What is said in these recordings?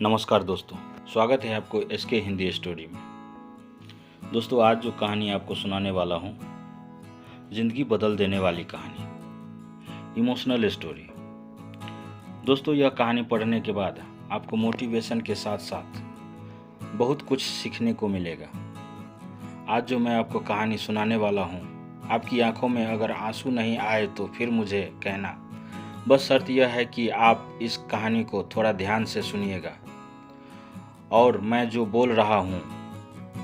नमस्कार दोस्तों, स्वागत है आपको एसके हिंदी स्टोरी में। दोस्तों, आज जो कहानी आपको सुनाने वाला हूँ, ज़िंदगी बदल देने वाली कहानी, इमोशनल स्टोरी। दोस्तों, यह कहानी पढ़ने के बाद आपको मोटिवेशन के साथ साथ बहुत कुछ सीखने को मिलेगा। आज जो मैं आपको कहानी सुनाने वाला हूँ, आपकी आंखों में अगर आंसू नहीं आए तो फिर मुझे कहना। बस शर्त यह है कि आप इस कहानी को थोड़ा ध्यान से सुनिएगा और मैं जो बोल रहा हूँ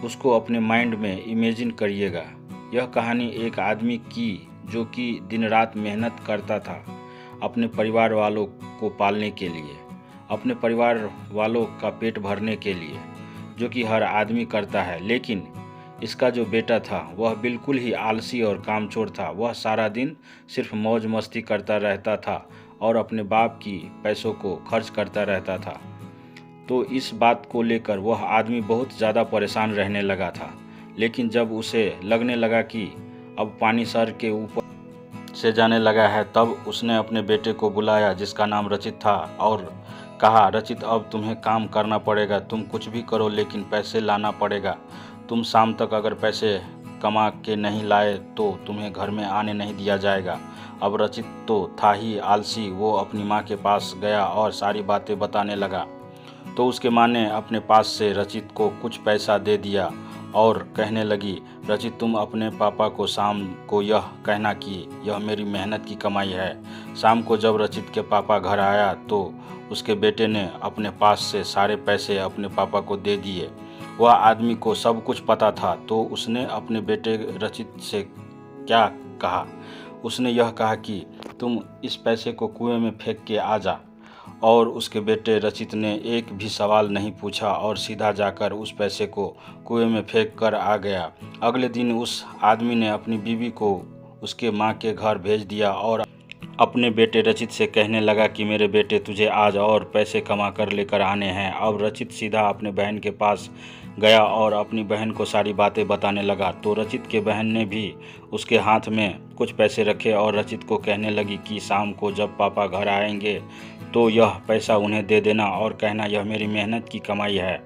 उसको अपने माइंड में इमेजिन करिएगा। यह कहानी एक आदमी की जो कि दिन रात मेहनत करता था अपने परिवार वालों को पालने के लिए, अपने परिवार वालों का पेट भरने के लिए, जो कि हर आदमी करता है। लेकिन इसका जो बेटा था वह बिल्कुल ही आलसी और कामचोर था। वह सारा दिन सिर्फ मौज मस्ती करता रहता था और अपने बाप की पैसों को खर्च करता रहता था। तो इस बात को लेकर वह आदमी बहुत ज़्यादा परेशान रहने लगा था। लेकिन जब उसे लगने लगा कि अब पानी सर के ऊपर से जाने लगा है, तब उसने अपने बेटे को बुलाया जिसका नाम रचित था और कहा, रचित, अब तुम्हें काम करना पड़ेगा। तुम कुछ भी करो लेकिन पैसे लाना पड़ेगा। तुम शाम तक अगर पैसे कमा के नहीं लाए तो तुम्हें घर में आने नहीं दिया जाएगा। अब रचित तो था ही आलसी। वो अपनी माँ के पास गया और सारी बातें बताने लगा। तो उसके माँ ने अपने पास से रचित को कुछ पैसा दे दिया और कहने लगी, रचित, तुम अपने पापा को शाम को यह कहना कि यह मेरी मेहनत की कमाई है। शाम को जब रचित के पापा घर आया तो उसके बेटे ने अपने पास से सारे पैसे अपने पापा को दे दिए। वह आदमी को सब कुछ पता था, तो उसने अपने बेटे रचित से क्या कहा? उसने यह कहा कि तुम इस पैसे को कुएं में फेंक के आ जा। और उसके बेटे रचित ने एक भी सवाल नहीं पूछा और सीधा जाकर उस पैसे को कुएं में फेंक कर आ गया। अगले दिन उस आदमी ने अपनी बीवी को उसके माँ के घर भेज दिया और अपने बेटे रचित से कहने लगा कि मेरे बेटे, तुझे आज और पैसे कमा कर लेकर आने हैं। अब रचित सीधा अपने बहन के पास गया और अपनी बहन को सारी बातें बताने लगा। तो रचित के बहन ने भी उसके हाथ में कुछ पैसे रखे और रचित को कहने लगी कि शाम को जब पापा घर आएंगे तो यह पैसा उन्हें दे देना और कहना यह मेरी मेहनत की कमाई है।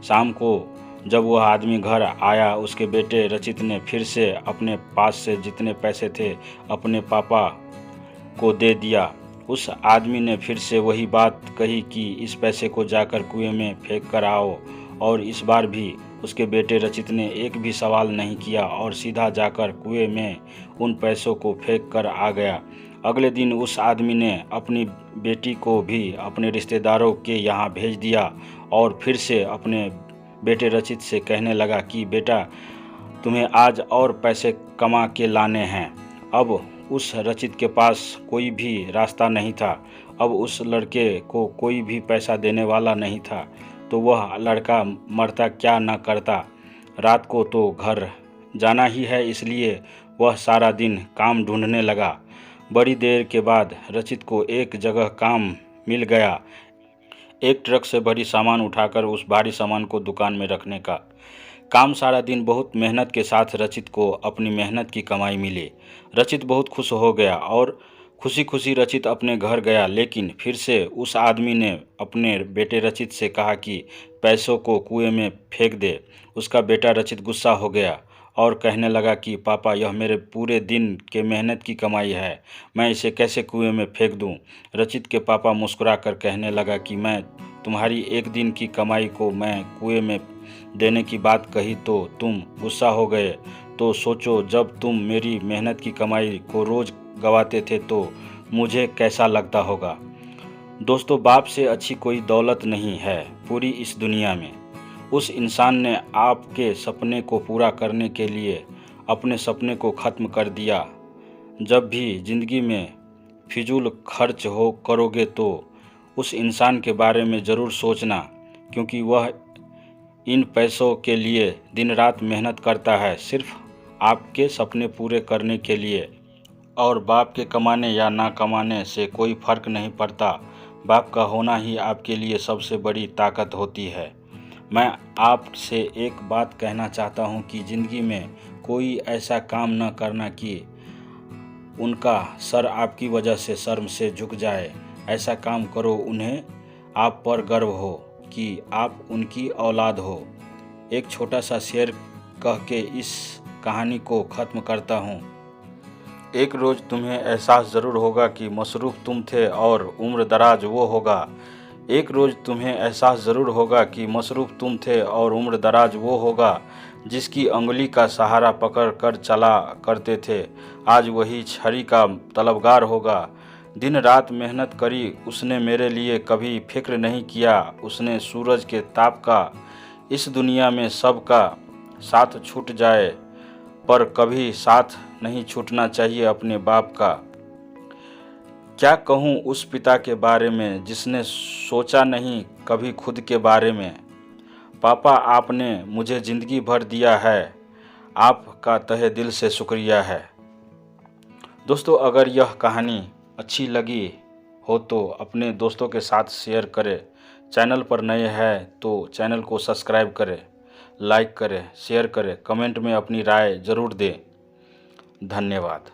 शाम को जब वह आदमी घर आया, उसके बेटे रचित ने फिर से अपने पास से जितने पैसे थे अपने पापा को दे दिया। उस आदमी ने फिर से वही बात कही कि इस पैसे को जाकर कुएं में फेंक कर आओ, और इस बार भी उसके बेटे रचित ने एक भी सवाल नहीं किया और सीधा जाकर कुएं में उन पैसों को फेंक कर आ गया। अगले दिन उस आदमी ने अपनी बेटी को भी अपने रिश्तेदारों के यहाँ भेज दिया और फिर से अपने बेटे रचित से कहने लगा कि बेटा, तुम्हें आज और पैसे कमा के लाने हैं। अब उस रचित के पास कोई भी रास्ता नहीं था। अब उस लड़के को कोई भी पैसा देने वाला नहीं था, तो वह लड़का मरता क्या न करता। रात को तो घर जाना ही है, इसलिए वह सारा दिन काम ढूंढने लगा। बड़ी देर के बाद रचित को एक जगह काम मिल गया, एक ट्रक से भारी सामान उठाकर उस भारी सामान को दुकान में रखने का काम। सारा दिन बहुत मेहनत के साथ रचित को अपनी मेहनत की कमाई मिली। रचित बहुत खुश हो गया और खुशी खुशी रचित अपने घर गया। लेकिन फिर से उस आदमी ने अपने बेटे रचित से कहा कि पैसों को कुएं में फेंक दे। उसका बेटा रचित गुस्सा हो गया और कहने लगा कि पापा, यह मेरे पूरे दिन के मेहनत की कमाई है, मैं इसे कैसे कुएं में फेंक दूं? रचित के पापा मुस्कुरा कर कहने लगा कि मैं तुम्हारी एक दिन की कमाई को मैं कुएं में देने की बात कही तो तुम गुस्सा हो गए। तो सोचो, जब तुम मेरी मेहनत की कमाई को रोज़ गवाते थे तो मुझे कैसा लगता होगा। दोस्तों, बाप से अच्छी कोई दौलत नहीं है पूरी इस दुनिया में। उस इंसान ने आपके सपने को पूरा करने के लिए अपने सपने को ख़त्म कर दिया। जब भी ज़िंदगी में फिजूल खर्च हो करोगे तो उस इंसान के बारे में ज़रूर सोचना, क्योंकि वह इन पैसों के लिए दिन रात मेहनत करता है सिर्फ आपके सपने पूरे करने के लिए। और बाप के कमाने या ना कमाने से कोई फ़र्क नहीं पड़ता। बाप का होना ही आपके लिए सबसे बड़ी ताकत होती है। मैं आपसे एक बात कहना चाहता हूँ कि ज़िंदगी में कोई ऐसा काम न करना कि उनका सर आपकी वजह से शर्म से झुक जाए। ऐसा काम करो उन्हें आप पर गर्व हो कि आप उनकी औलाद हो। एक छोटा सा शेर कह के इस कहानी को ख़त्म करता हूँ। एक रोज़ तुम्हें एहसास ज़रूर होगा कि मसरूफ़ तुम थे और उम्र दराज वो होगा। एक रोज़ तुम्हें एहसास ज़रूर होगा कि मसरूफ़ तुम थे और उम्र दराज वो होगा जिसकी अंगुली का सहारा पकड़ कर चला करते थे, आज वही छड़ी का तलबगार होगा। दिन रात मेहनत करी उसने मेरे लिए, कभी फिक्र नहीं किया उसने सूरज के ताप का। इस दुनिया में सबका साथ छूट जाए पर कभी साथ नहीं छूटना चाहिए अपने बाप का। क्या कहूँ उस पिता के बारे में जिसने सोचा नहीं कभी खुद के बारे में। पापा आपने मुझे ज़िंदगी भर दिया है, आपका तहे दिल से शुक्रिया है। दोस्तों, अगर यह कहानी अच्छी लगी हो तो अपने दोस्तों के साथ शेयर करें। चैनल पर नए हैं तो चैनल को सब्सक्राइब करें, लाइक करें, शेयर करें, कमेंट में अपनी राय ज़रूर दें। धन्यवाद।